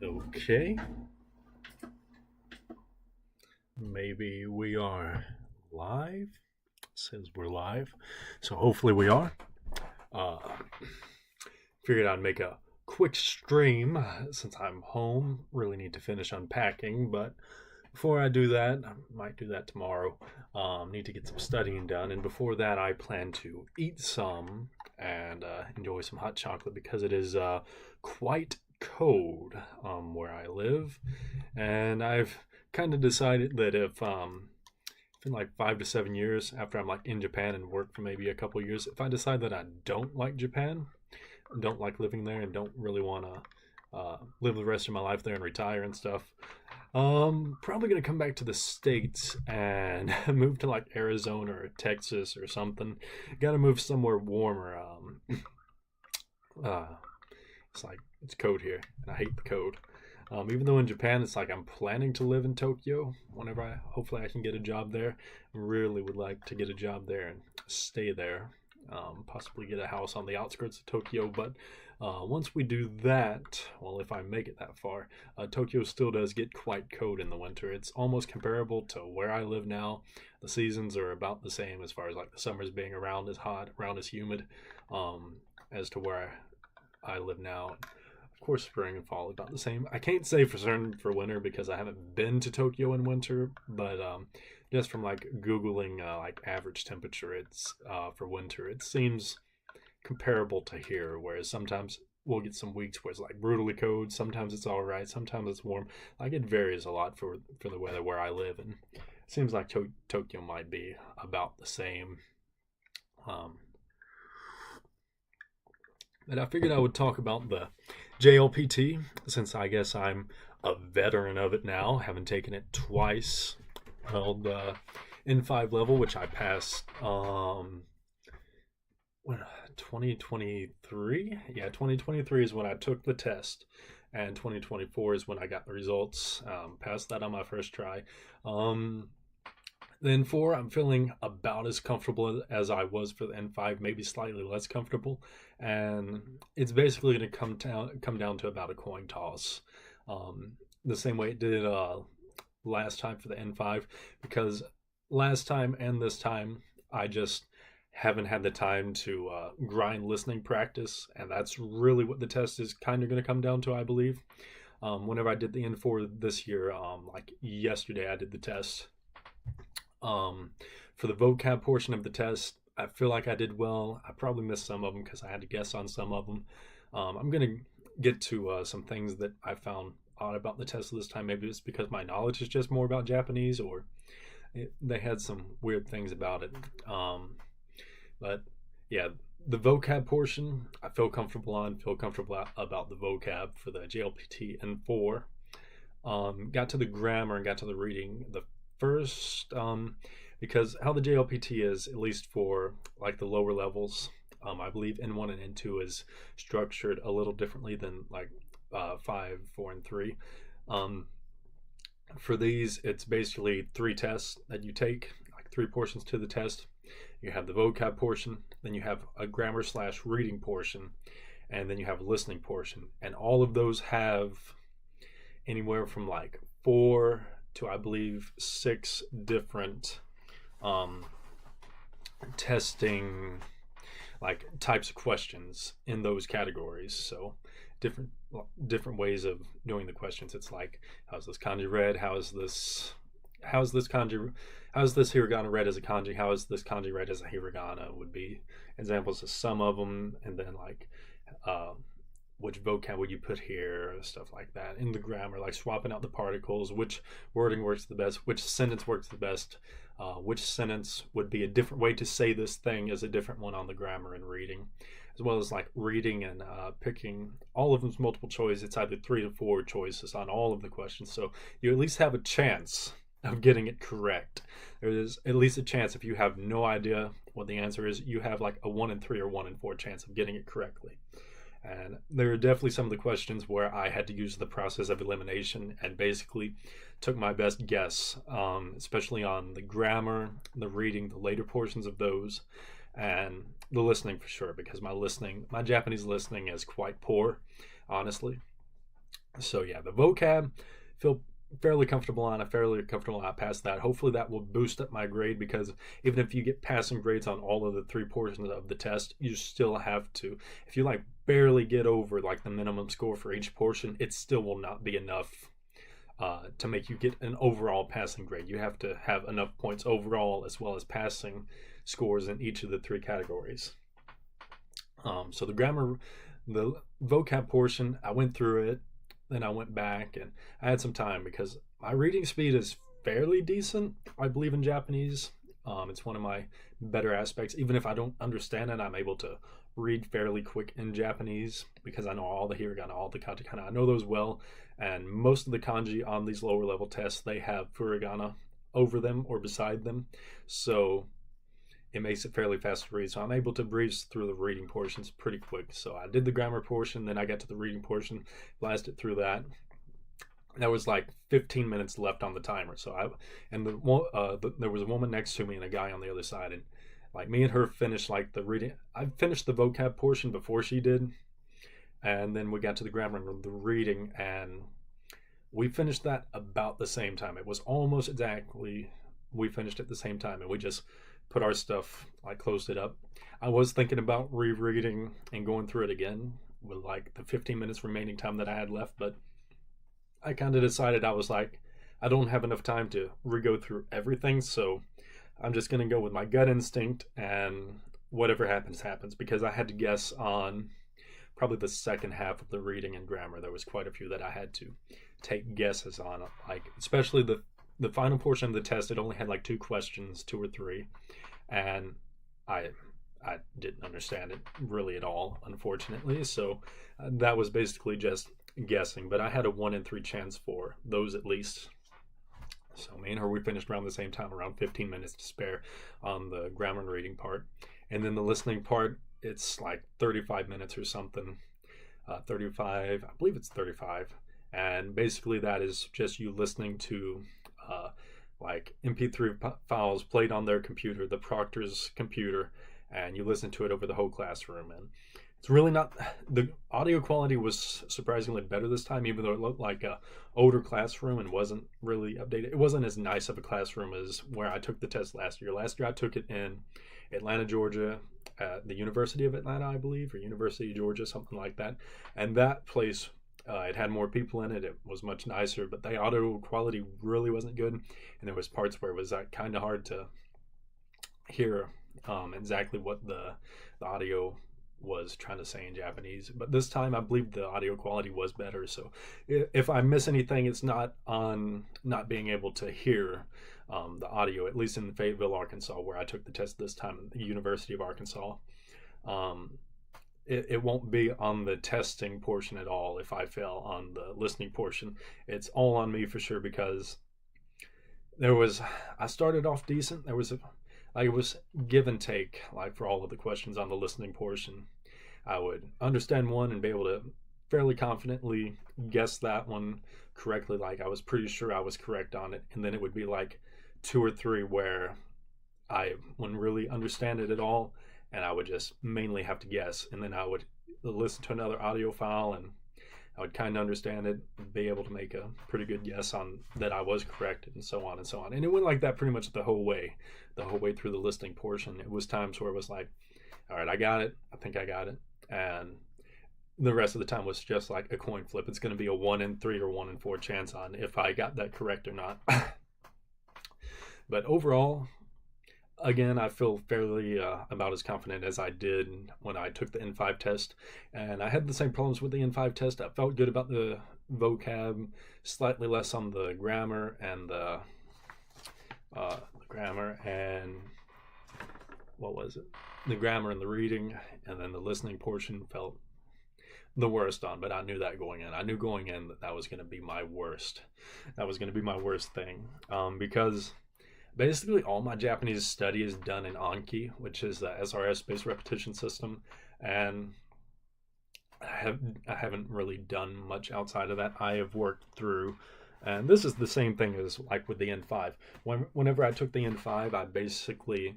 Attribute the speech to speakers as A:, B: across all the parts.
A: Okay, maybe we are live. It says we're live, so hopefully we are. Uh, Figured I'd make a quick stream since I'm home. Really need to finish unpacking, but before I do that, I might do that tomorrow. Need to get some studying done, and before that, I plan to eat some and enjoy some hot chocolate because it is quite cold where I live, and I've kind of decided that if in like 5 to 7 years after I'm like in Japan and work for maybe a couple years, if I decide that I don't like Japan, don't like living there, and don't really want to live the rest of my life there and retire and stuff, probably gonna come back to the states and move to like Arizona or Texas or something. Got to move somewhere warmer. Uh, it's like it's cold here, and I hate the cold. Even though in Japan, it's like I'm planning to live in Tokyo whenever hopefully I can get a job there. Really would like to get a job there and stay there. Possibly get a house on the outskirts of Tokyo. But once we do that, well, if I make it that far, Tokyo still does get quite cold in the winter. It's almost comparable to where I live now. The seasons are about the same as far as like the summers being around as hot, around as humid, as to where I live now. Of course, spring and fall are about the same. I can't say for certain for winter because I haven't been to Tokyo in winter, but just from like googling like average temperature, it's for winter. It seems comparable to here. Whereas sometimes we'll get some weeks where it's like brutally cold. Sometimes it's all right. Sometimes it's warm. Like it varies a lot for the weather where I live, and it seems like Tokyo might be about the same. Um, but I figured I would talk about the JLPT since I guess I'm a veteran of it now, having taken it twice. Held N5 level, which I passed 2023. Yeah, 2023 is when I took the test, and 2024 is when I got the results. Passed that on my first try. The N4, I'm feeling about as comfortable as I was for the N5, maybe slightly less comfortable, and it's basically going to come down to about a coin toss, the same way it did last time for the N5, because last time and this time I just haven't had the time to grind listening practice, and that's really what the test is kind of going to come down to, I believe. Whenever I did the N4 this year, like yesterday, I did the test. Um, for the vocab portion of the test, I feel like I did well. I probably missed some of them because I had to guess on some of them. I'm going to get to some things that I found odd about the test this time. Maybe it's because my knowledge is just more about Japanese, or they had some weird things about it. But yeah, the vocab portion, I feel comfortable on, feel comfortable about the vocab for the JLPT N4. Got to the grammar and got to the reading. The first, because how the JLPT is, at least for like the lower levels, I believe N1 and N2 is structured a little differently than like 5, 4, and 3. Um, for these, it's basically three tests that you take, like three portions to the test. You have the vocab portion, then you have a grammar slash reading portion, and then you have a listening portion. And all of those have anywhere from like 4 to I believe 6 different um, testing like types of questions in those categories. So different different ways of doing the questions. It's like, how's this kanji read? How's this kanji how's this hiragana read as a kanji? How is this kanji read as a hiragana? Would be examples of some of them, and then like uh, which vocab would you put here, stuff like that. In the grammar, like swapping out the particles, which wording works the best, which sentence works the best, which sentence would be a different way to say this thing as a different one on the grammar and reading, as well as like reading and picking. All of them's multiple choice. It's either 3 to 4 choices on all of the questions, so you at least have a chance of getting it correct. There is at least a chance. If you have no idea what the answer is, you have like a 1 in 3 or 1 in 4 chance of getting it correctly. And there are definitely some of the questions where I had to use the process of elimination and basically took my best guess, especially on the grammar, the reading, the later portions of those, and the listening for sure, because my Japanese listening is quite poor, honestly. So yeah, the vocab, feel fairly comfortable on. I fairly comfortable on past that. Hopefully that will boost up my grade, because even if you get passing grades on all of the three portions of the test, you still have to, if you like barely get over like the minimum score for each portion, it still will not be enough to make you get an overall passing grade. You have to have enough points overall as well as passing scores in each of the three categories. So the grammar, the vocab portion, I went through it, then I went back and I had some time because my reading speed is fairly decent, I believe, in Japanese. It's one of my better aspects. Even if I don't understand it, I'm able to read fairly quick in Japanese because I know all the hiragana, all the katakana. I know those well, and most of the kanji on these lower level tests, they have furigana over them or beside them. So it makes it fairly fast to read. So I'm able to breeze through the reading portions pretty quick. So I did the grammar portion, then I got to the reading portion, blasted through that. There was like 15 minutes left on the timer. So there was a woman next to me and a guy on the other side, and like me and her finished like the reading. I finished the vocab portion before she did, and then we got to the grammar and the reading, and we finished that about the same time. It was almost exactly, we finished at the same time, and we just put our stuff, like closed it up. I was thinking about rereading and going through it again with like the 15 minutes remaining time that I had left, but I kind of decided, I was like, I don't have enough time to re-go through everything, so I'm just going to go with my gut instinct, and whatever happens, happens, because I had to guess on probably the second half of the reading and grammar. There was quite a few that I had to take guesses on, like especially the final portion of the test. It only had like two questions, two or three, and I didn't understand it really at all, unfortunately. So that was basically just guessing, but I had a 1 in 3 chance for those at least. So me and her, we finished around the same time, around 15 minutes to spare on the grammar and reading part. And then the listening part, it's like 35 minutes or something. 35, I believe it's 35. And basically that is just you listening to like MP3 files played on their computer, the proctor's computer, and you listen to it over the whole classroom. And it's really not, the audio quality was surprisingly better this time, even though it looked like a older classroom and wasn't really updated. It wasn't as nice of a classroom as where I took the test last year. Last year I took it in Atlanta, Georgia, at the University of Atlanta, I believe, or University of Georgia, something like that. And that place, it had more people in it. It was much nicer, but the audio quality really wasn't good. And there was parts where it was kind of hard to hear exactly what the audio was trying to say in Japanese. But this time I believe the audio quality was better. So if I miss anything, it's not on not being able to hear the audio, at least in Fayetteville, Arkansas, where I took the test this time at the University of Arkansas. It won't be on the testing portion at all if I fail on the listening portion. It's all on me for sure, because I started off decent. It was give and take, like for all of the questions on the listening portion. I would understand one and be able to fairly confidently guess that one correctly. Like I was pretty sure I was correct on it. And then it would be like 2 or 3 where I wouldn't really understand it at all, and I would just mainly have to guess. And then I would listen to another audio file, and I would kind of understand it, be able to make a pretty good guess on that I was correct, and so on and so on. And it went like that pretty much the whole way through the listening portion. It was times where it was like, all right, I got it. I think I got it. And the rest of the time was just like a coin flip. It's going to be a 1 in 3 or 1 in 4 chance on if I got that correct or not. But overall, again, I feel fairly about as confident as I did when I took the N5 test. And I had the same problems with the N5 test. I felt good about the vocab, slightly less on the grammar and what was it? The grammar and the reading, and then the listening portion felt the worst on, but I knew that going in. I knew going in that was going to be my worst. That was going to be my worst thing, because basically all my Japanese study is done in Anki, which is the SRS-based repetition system, and I haven't really done much outside of that. I have worked through, and this is the same thing as like with the N5. Whenever I took the N5, I basically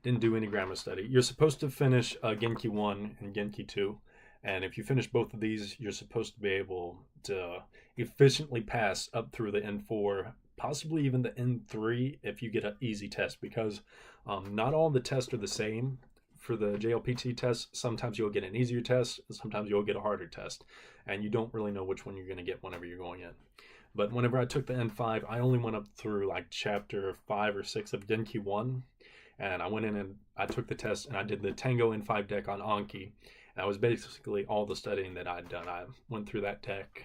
A: didn't do any grammar study. You're supposed to finish Genki 1 and Genki 2, And if you finish both of these, you're supposed to be able to efficiently pass up through the N4, possibly even the N3 if you get an easy test, because not all the tests are the same. For the JLPT test, sometimes you'll get an easier test, and sometimes you'll get a harder test, and you don't really know which one you're going to get whenever you're going in. But whenever I took the N5, I only went up through like chapter 5 or 6 of Genki 1, and I went in and I took the test and I did the Tango N5 deck on Anki. And that was basically all the studying that I'd done. I went through that deck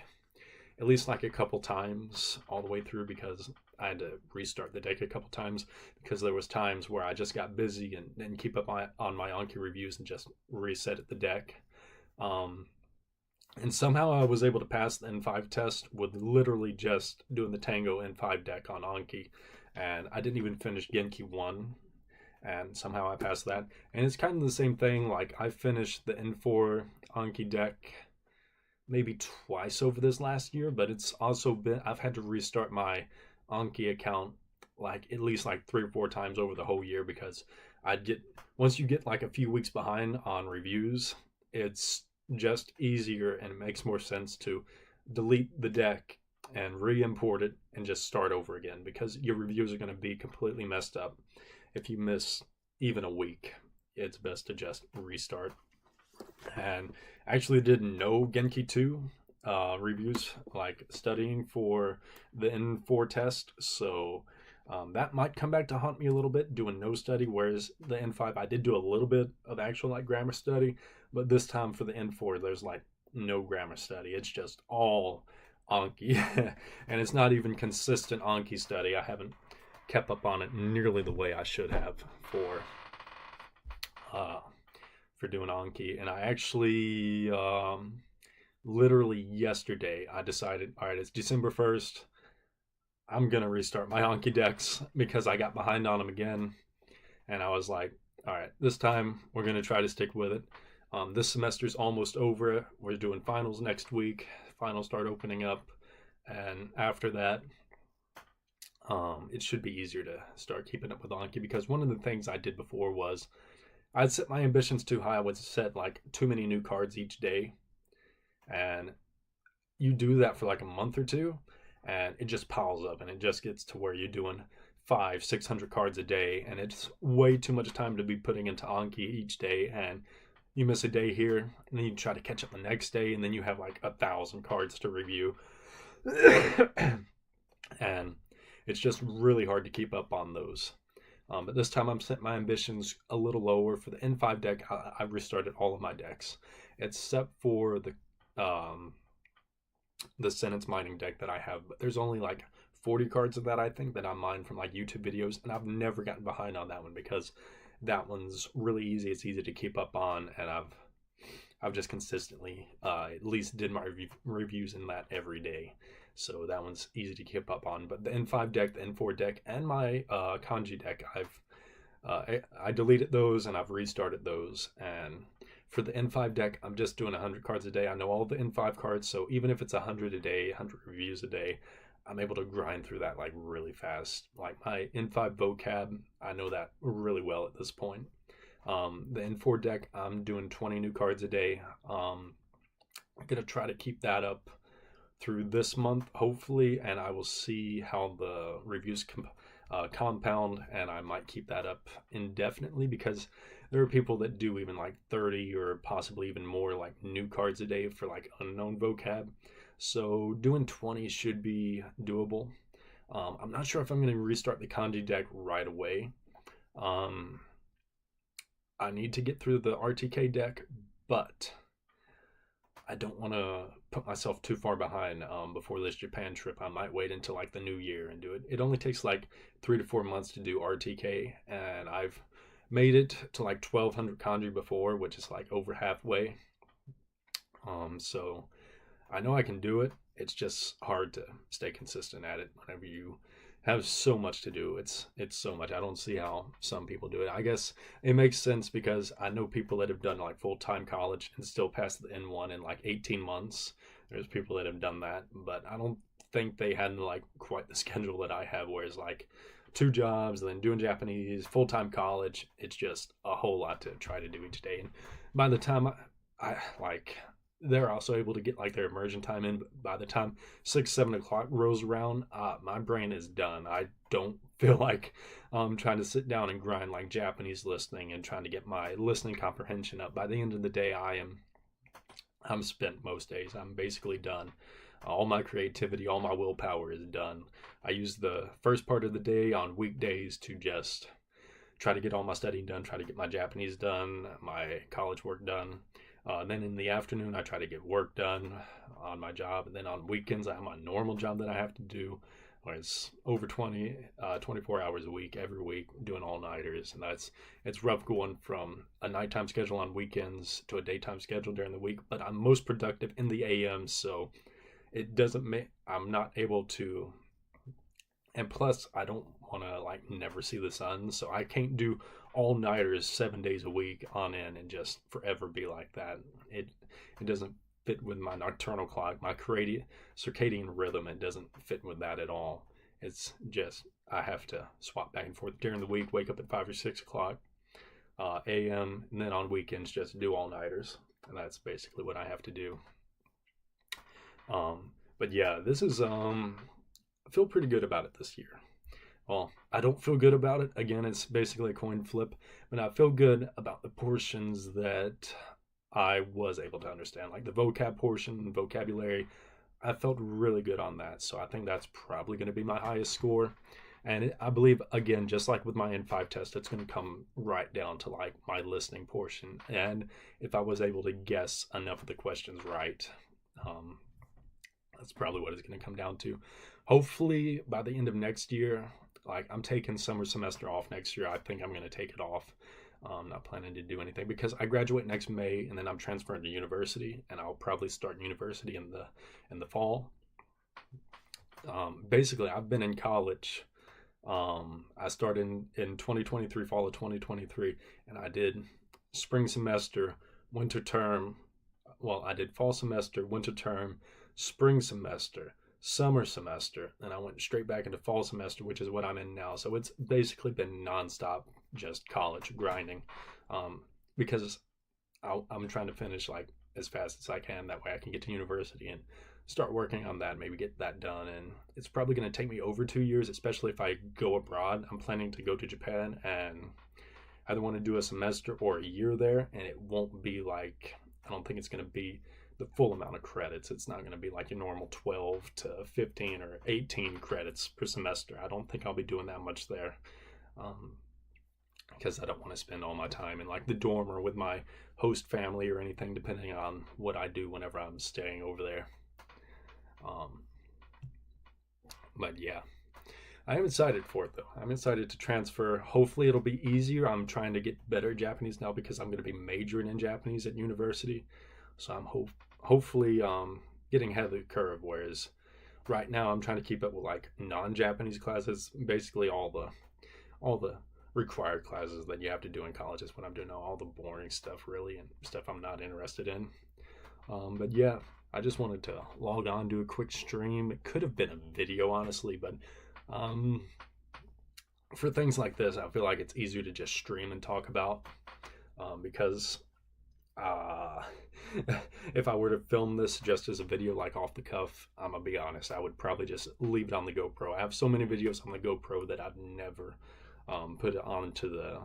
A: at least like a couple times all the way through, because I had to restart the deck a couple times because there was times where I just got busy and didn't keep up on my Anki reviews and just reset the deck. And somehow I was able to pass the N5 test with literally just doing the Tango N5 deck on Anki. And I didn't even finish Genki 1. And somehow I passed that. And it's kind of the same thing. Like, I finished the N4 Anki deck maybe twice over this last year, but it's also been, I've had to restart my Anki account like at least like 3 or 4 times over the whole year, because once you get like a few weeks behind on reviews, it's just easier and it makes more sense to delete the deck and re-import it and just start over again, because your reviews are going to be completely messed up if you miss even a week. It's best to just restart. And I actually didn't know Genki 2 reviews, like studying for the N4 test, so that might come back to haunt me a little bit, doing no study, whereas the N5 I did do a little bit of actual like grammar study, but this time for the N4 there's like no grammar study. It's just all Anki. And it's not even consistent Anki study. I haven't kept up on it nearly the way I should have for doing Anki. And I actually literally yesterday I decided, all right, it's December 1st, I'm gonna restart my Anki decks because I got behind on them again. And I was like, all right, this time we're gonna try to stick with it. This semester's almost over. We're doing finals next week. Finals start opening up, and after that it should be easier to start keeping up with Anki, because one of the things I did before was I'd set my ambitions too high. I would set like too many new cards each day, and you do that for like a month or two and it just piles up, and it just gets to where you're doing 500-600 cards a day, and it's way too much time to be putting into Anki each day. And you miss a day here, and then you try to catch up the next day, and then you have like 1,000 cards to review. And it's just really hard to keep up on those. But this time I'm setting my ambitions a little lower. For the N5 deck, I've restarted all of my decks except for the sentence mining deck that I have. But there's only like 40 cards of that, I think, that I mined from like YouTube videos, and I've never gotten behind on that one because that one's really easy. It's easy to keep up on, and I've just consistently at least did my reviews in that every day. So that one's easy to keep up on. But the N5 deck, the N4 deck, and my kanji deck, I deleted those and I've restarted those. And for the N5 deck, I'm just doing 100 cards a day. I know all the N5 cards, so even if it's 100 a day, 100 reviews a day, I'm able to grind through that like really fast. Like my N5 vocab, I know that really well at this point. The N4 deck, I'm doing 20 new cards a day. I'm gonna try to keep that up through this month, hopefully, and I will see how the reviews compound, and I might keep that up indefinitely, because there are people that do even like 30 or possibly even more like new cards a day for like unknown vocab. So doing 20 should be doable. I'm not sure if I'm going to restart the kanji deck right away. I need to get through the RTK deck, but I don't want to put myself too far behind before this Japan trip. I might wait until like the new year and do it. It only takes like 3 to 4 months to do RTK, and I've made it to like 1200 kanji before, which is like over halfway. So I know I can do it. It's just hard to stay consistent at it whenever you have so much to do. It's so much. I don't see how some people do it. I guess it makes sense because I know people that have done like full-time college and still passed the N1 in like 18 months. There's people that have done that, but I don't think they had like quite the schedule that I have, whereas like 2 jobs and then doing Japanese, full-time college, it's just a whole lot to try to do each day. And by the time I like they're also able to get like their immersion time in, but by the time 6, 7 o'clock rolls around, my brain is done. I don't feel like trying to sit down and grind like Japanese listening and trying to get my listening comprehension up. By the end of the day, I'm spent most days. I'm basically done. All my creativity, all my willpower is done. I use the first part of the day on weekdays to just try to get all my studying done, try to get my Japanese done, my college work done. Then in the afternoon, I try to get work done on my job. And then on weekends, I have my normal job that I have to do, where it's over 24 hours a week, every week, doing all-nighters. And it's rough going from a nighttime schedule on weekends to a daytime schedule during the week. But I'm most productive in the AM, so it doesn't make, I'm not able to, and plus I don't want to like never see the sun, so I can't do all nighters 7 days a week on end and just forever be like that. It doesn't fit with my nocturnal clock, my circadian rhythm. It doesn't fit with that at all. It's just I have to swap back and forth during the week, wake up at 5 or 6 o'clock a.m. and then on weekends just do all nighters, and that's basically what I have to do. But yeah, this is I feel pretty good about it this year. Well, I don't feel good about it. Again, it's basically a coin flip, but I feel good about the portions that I was able to understand, like the vocab portion, vocabulary. I felt really good on that, so I think that's probably going to be my highest score. And I believe, again, just like with my N5 test, it's going to come right down to like my listening portion. And if I was able to guess enough of the questions right, that's probably what it's going to come down to. Hopefully, by the end of next year, like I'm taking summer semester off next year. I think I'm going to take it off. I'm not planning to do anything because I graduate next May, and then I'm transferring to university, and I'll probably start university in the fall. Basically, I've been in college. I started in 2023, fall of 2023, and I did spring semester, winter term. Well, I did fall semester, winter term, spring semester, summer semester, and I went straight back into fall semester, which is what I'm in now. So it's basically been nonstop, just college grinding, because I'm trying to finish like as fast as I can. That way I can get to university and start working on that, maybe get that done. And it's probably going to take me over 2 years, especially if I go abroad. I'm planning to go to Japan and either want to do a semester or a year there, and it won't be like, I don't think it's going to be the full amount of credits. It's not going to be like your normal 12 to 15 or 18 credits per semester. I don't think I'll be doing that much there, because I don't want to spend all my time in like the dorm or with my host family or anything, depending on what I do whenever I'm staying over there. But yeah, I am excited for it though. I'm excited to transfer. Hopefully it'll be easier. I'm trying to get better at Japanese now because I'm going to be majoring in Japanese at university. So I'm hopefully getting ahead of the curve. Whereas right now I'm trying to keep up with like non-Japanese classes, basically all the required classes that you have to do in college is what I'm doing now. All the boring stuff really, and stuff I'm not interested in. But yeah, I just wanted to log on, do a quick stream. It could have been a video, honestly, but for things like this, I feel like it's easier to just stream and talk about, because if I were to film this just as a video, like off the cuff, I'm gonna be honest, I would probably just leave it on the GoPro. I have so many videos on the GoPro that I'd never put it onto the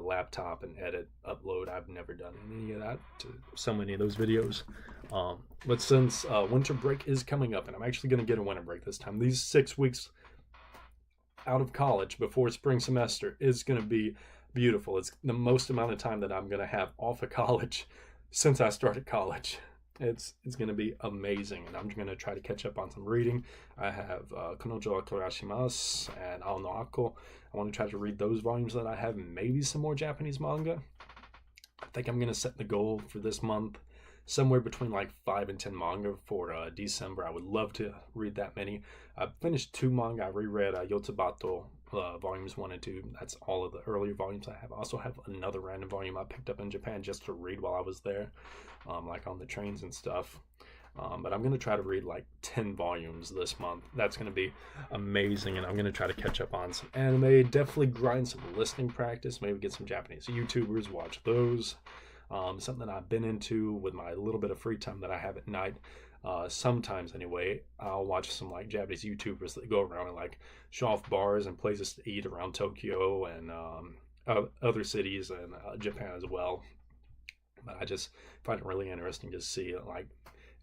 A: laptop and edit, upload. I've never done any of that to so many of those videos. But since winter break is coming up, and I'm actually going to get a winter break this time, these 6 weeks out of college before spring semester is going to be beautiful. It's the most amount of time that I'm going to have off of college since I started college. It's going to be amazing, and I'm going to try to catch up on some reading. I have Konojo Akurashimasu and Ao no Ako. I want to try to read those volumes that I have, maybe some more Japanese manga. I think I'm going to set the goal for this month somewhere between like 5 and 10 manga for December. I would love to read that many. I've finished 2 manga. I reread Yotsubato volumes 1 and 2. That's all of the earlier volumes I have. I also have another random volume I picked up in Japan just to read while I was there, like on the trains and stuff. But I'm going to try to read like 10 volumes this month. That's going to be amazing, and I'm going to try to catch up on some anime, definitely grind some listening practice, maybe get some Japanese YouTubers, watch those. Something I've been into with my little bit of free time that I have at night. Sometimes anyway, I'll watch some like Japanese YouTubers that go around and like show off bars and places to eat around Tokyo and other cities and Japan as well. But I just find it really interesting to see like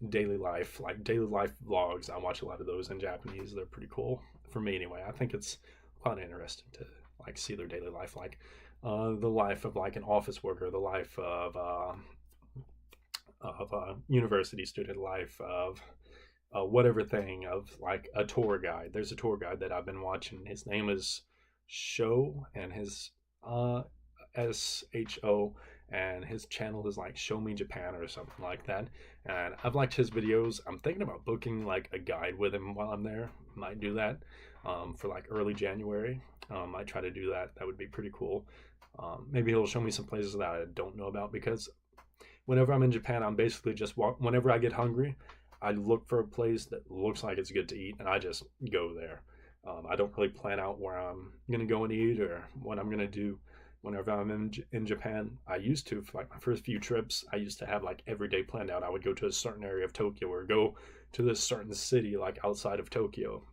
A: daily life vlogs. I watch a lot of those in Japanese. They're pretty cool for me anyway. I think it's quite interesting to like see their daily life, like the life of like an office worker, the life of a university student, life of whatever thing, of like a tour guide. There's a tour guide that I've been watching. His name is Show, and his SHO, and his channel is like Show Me Japan or something like that. And I've liked his videos. I'm thinking about booking like a guide with him while I'm there. Might do that for like early January. I try to do that. That would be pretty cool. Maybe he'll show me some places that I don't know about, because whenever I'm in Japan, I'm basically just whenever I get hungry, I look for a place that looks like it's good to eat, and I just go there. I don't really plan out where I'm gonna go and eat or what I'm gonna do. Whenever I'm in Japan, I used to, for like my first few trips, I used to have like every day planned out. I would go to a certain area of Tokyo or go to this certain city like outside of Tokyo.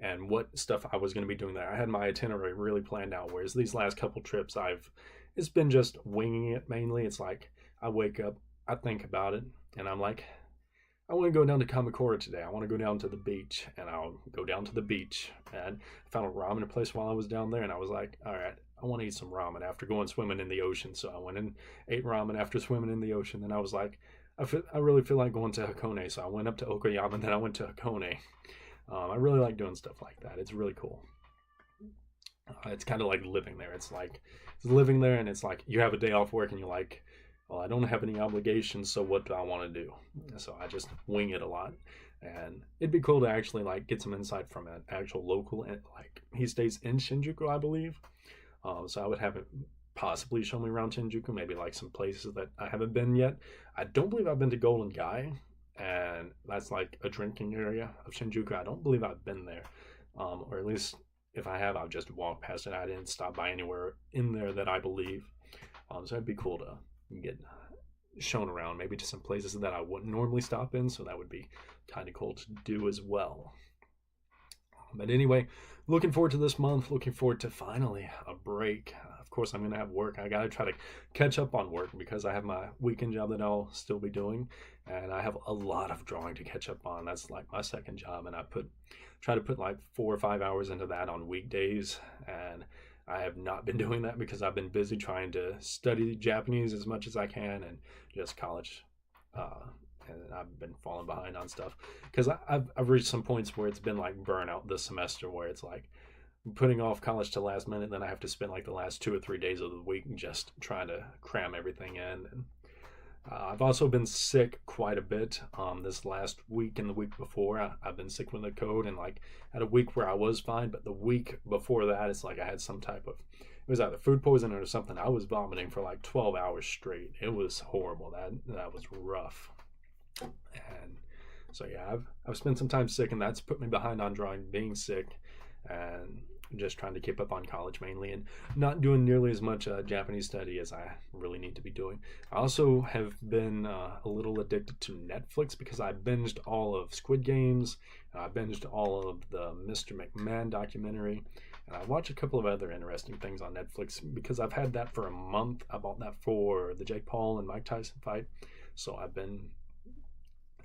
A: And what stuff I was going to be doing there. I had my itinerary really planned out. Whereas these last couple trips, it's been just winging it mainly. It's like I wake up, I think about it, and I'm like, I want to go down to Kamakura today. I want to go down to the beach, and I'll go down to the beach. And I found a ramen place while I was down there, and I was like, all right, I want to eat some ramen after going swimming in the ocean. So I went and ate ramen after swimming in the ocean. Then I was like, I really feel like going to Hakone. So I went up to Okayama, and then I went to Hakone. I really like doing stuff like that. It's really cool. It's kind of like living there. It's living there, and it's like you have a day off work, and you're like, well, I don't have any obligations, so what do I want to do? So I just wing it a lot, and it'd be cool to actually like get some insight from an actual local. And like he stays in Shinjuku, I believe. So I would have it possibly show me around Shinjuku, maybe like some places that I haven't been yet. I don't believe I've been to Golden Gai, and that's like a drinking area of Shinjuku. I don't believe I've been there, or at least if I have, I've just walked past it. I didn't stop by anywhere in there that I believe. So it'd be cool to get shown around, maybe to some places that I wouldn't normally stop in. So that would be kind of cool to do as well. But anyway, looking forward to this month. Looking forward to finally a break. Of course, I'm going to have work. I got to try to catch up on work because I have my weekend job that I'll still be doing. And I have a lot of drawing to catch up on. That's like my second job. And I try to put like 4 or 5 hours into that on weekdays. And I have not been doing that because I've been busy trying to study Japanese as much as I can, and just college. And I've been falling behind on stuff because I've reached some points where it's been like burnout this semester, where it's like putting off college to last minute. Then I have to spend like the last 2 or 3 days of the week just trying to cram everything in. And I've also been sick quite a bit this last week and the week before. I've been sick with a cold, and like had a week where I was fine, but the week before that, it's like I had some type of, it was either food poisoning or something. I was vomiting for like 12 hours straight. It was horrible. That was rough. And so yeah, I've spent some time sick, and that's put me behind on drawing, being sick, and just trying to keep up on college mainly, and not doing nearly as much Japanese study as I really need to be doing. I also have been a little addicted to Netflix because I binged all of Squid Games, and I binged all of the Mr. McMahon documentary, and I watched a couple of other interesting things on Netflix because I've had that for a month. I bought that for the Jake Paul and Mike Tyson fight, so I've been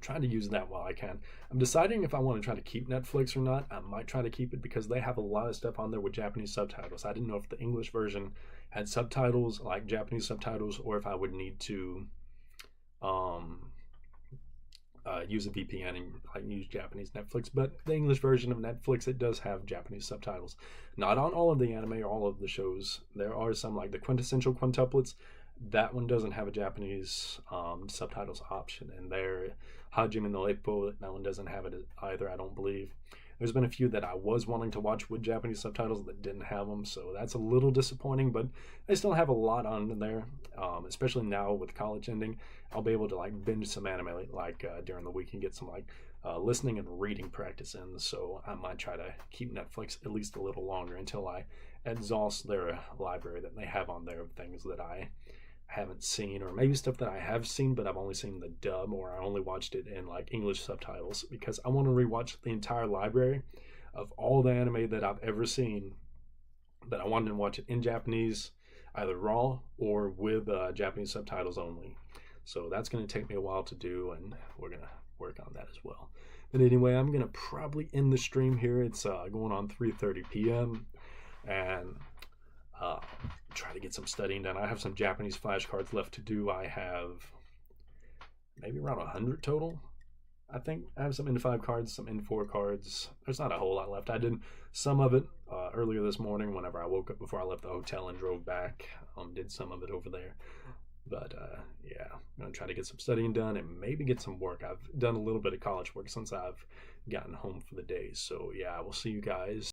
A: trying to use that while I can. I'm deciding if I want to try to keep Netflix or not. I might try to keep it because they have a lot of stuff on there with Japanese subtitles. I didn't know if the English version had subtitles, like Japanese subtitles, or if I would need to use a VPN and like use Japanese Netflix. But the English version of Netflix, it does have Japanese subtitles. Not on all of the anime or all of the shows. There are some, like the quintessential quintuplets. That one doesn't have a Japanese subtitles option, and there Hajime no Ippo, that one doesn't have it either, I don't believe. There's been a few that I was wanting to watch with Japanese subtitles that didn't have them, so that's a little disappointing, but I still have a lot on there, especially now with college ending. I'll be able to like binge some anime like during the week and get some like listening and reading practice in, so I might try to keep Netflix at least a little longer until I exhaust their library that they have on there of things that I haven't seen, or maybe stuff that I have seen but I've only seen the dub, or I only watched it in like English subtitles, because I want to rewatch the entire library of all the anime that I've ever seen, but I wanted to watch it in Japanese, either raw or with Japanese subtitles only. So that's going to take me a while to do, and we're going to work on that as well. But anyway, I'm going to probably end the stream here. It's going on 3:30 p.m. and uh, try to get some studying done. I have some Japanese flashcards left to do. I have maybe around 100 total. I think I have some N5 cards, some N4 cards. There's not a whole lot left. I did some of it earlier this morning whenever I woke up before I left the hotel and drove back. Did some of it over there. But yeah, I'm going to try to get some studying done and maybe get some work. I've done a little bit of college work since I've gotten home for the day. So yeah, we'll see you guys